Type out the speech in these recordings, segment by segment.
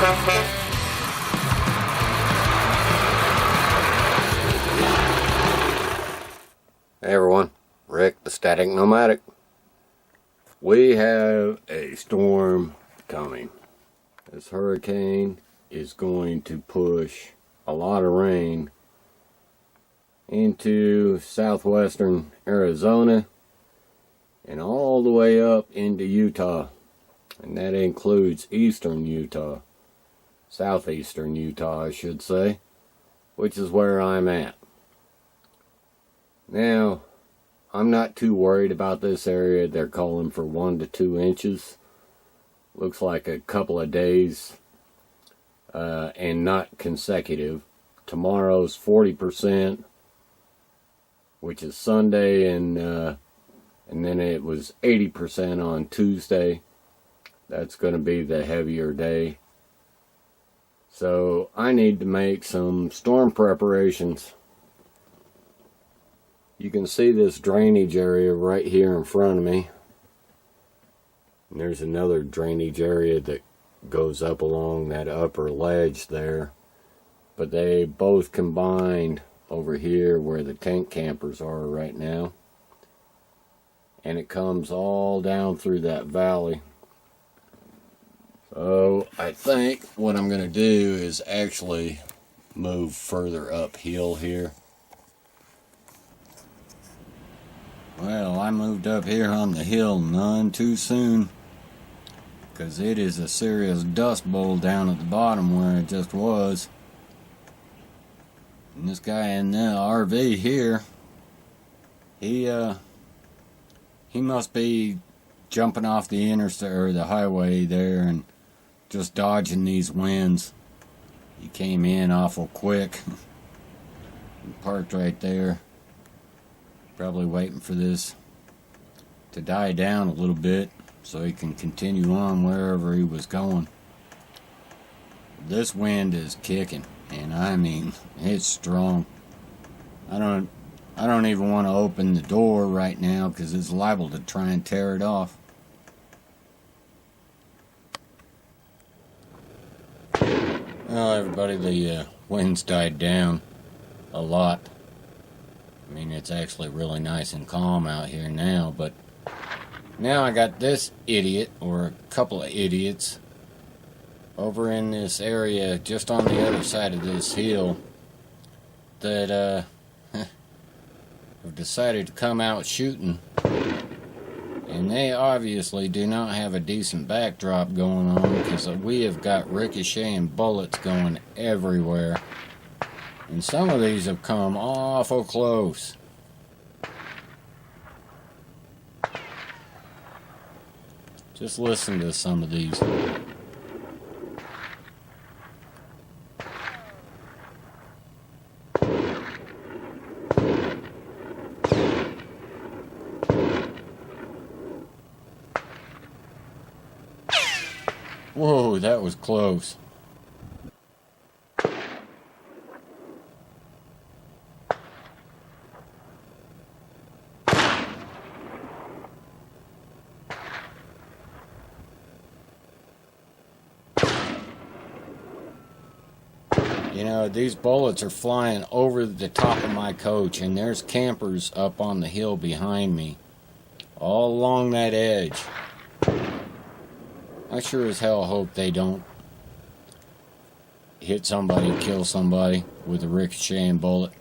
Hey everyone, Rick the Static Nomadic. We have a storm coming. This hurricane is going to push a lot of rain into southwestern Arizona and all the way up into Utah. And that includes eastern Utah, southeastern Utah I should say, which is where I'm at. Now, I'm not too worried about this area. They're calling for 1 to 2 inches. Looks like a couple of days and not consecutive. Tomorrow's 40%, which is Sunday, and then it was 80% on Tuesday. That's going to be the heavier day. So I need to make some storm preparations. You can see this drainage area right here in front of me. And there's another drainage area that goes up along that upper ledge there. But they both combined over here where the tent campers are right now. And it comes all down through that valley. So I think what I'm going to do is actually move further uphill here. Well, I moved up here on the hill none too soon, because it is a serious dust bowl down at the bottom where it just was. And this guy in the RV here, he must be jumping off the interstate or the highway there and just dodging these winds. He came in awful quick and parked right there. Probably waiting for this to die down a little bit so he can continue on wherever he was going. This wind is kicking, and I mean it's strong. I don't even want to open the door right now because it's liable to try and tear it off. Well, everybody, the wind's died down a lot. I mean, it's actually really nice and calm out here now, but now I got this idiot, or a couple of idiots, over in this area just on the other side of this hill that have decided to come out shooting. And they obviously do not have a decent backdrop going on, because we have got ricocheting bullets going everywhere. And some of these have come awful close. Just listen to some of these. Whoa, that was close. You know, these bullets are flying over the top of my coach, and there's campers up on the hill behind me, all along that edge. I sure as hell hope they don't hit somebody, kill somebody with a ricocheting bullet.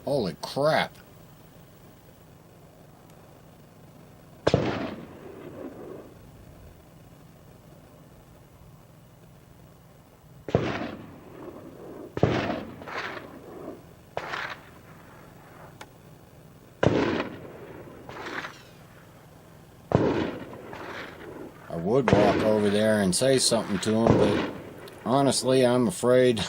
Holy crap. I would walk over there and say something to him, but honestly, I'm afraid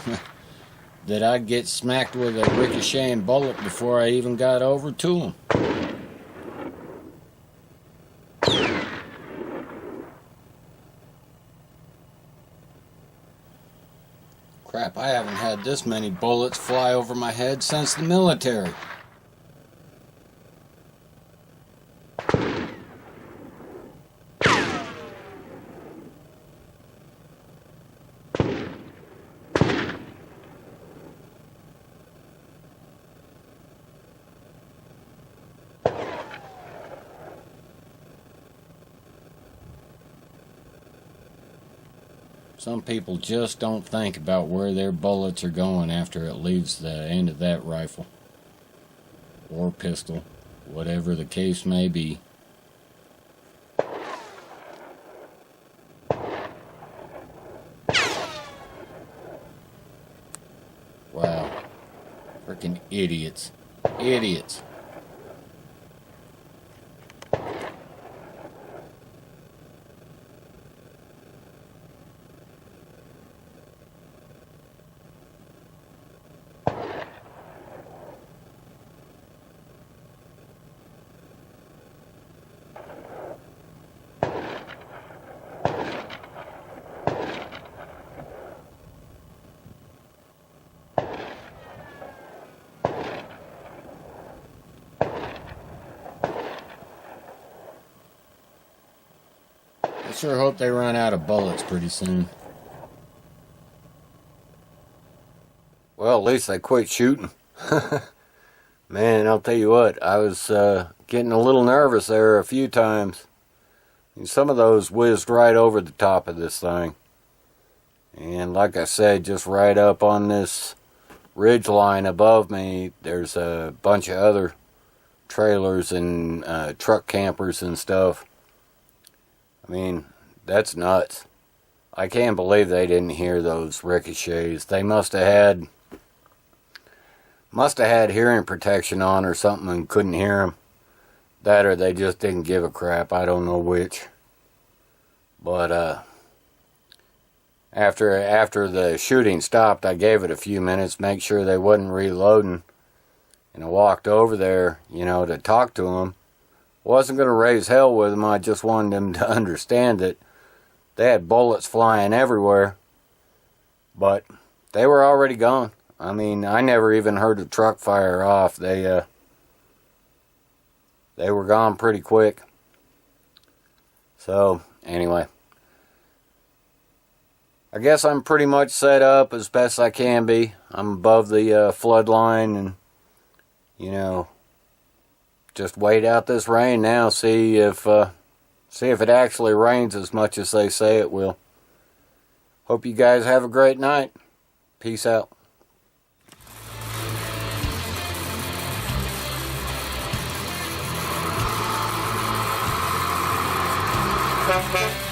that I'd get smacked with a ricocheting bullet before I even got over to him. Crap, I haven't had this many bullets fly over my head since the military. Some people just don't think about where their bullets are going after it leaves the end of that rifle. Or pistol, whatever the case may be. Wow. Freaking idiots. Idiots. I sure hope they run out of bullets pretty soon. Well, at least they quit shooting. Man, I'll tell you what, I was getting a little nervous there a few times. And some of those whizzed right over the top of this thing. And like I said, just right up on this ridge line above me, there's a bunch of other trailers and truck campers and stuff. I mean, that's nuts. I can't believe they didn't hear those ricochets. They must have had hearing protection on or something and couldn't hear them. That or they just didn't give a crap. I don't know which. But after the shooting stopped, I gave it a few minutes, make sure they wasn't reloading. And I walked over there, to talk to them. Wasn't going to raise hell with them. I just wanted them to understand that they had bullets flying everywhere. But they were already gone. I mean, I never even heard a truck fire off. They were gone pretty quick. So, anyway. I guess I'm pretty much set up as best I can be. I'm above the flood line and, just wait out this rain now. See if it actually rains as much as they say it will. Hope you guys have a great night. Peace out. Thank you.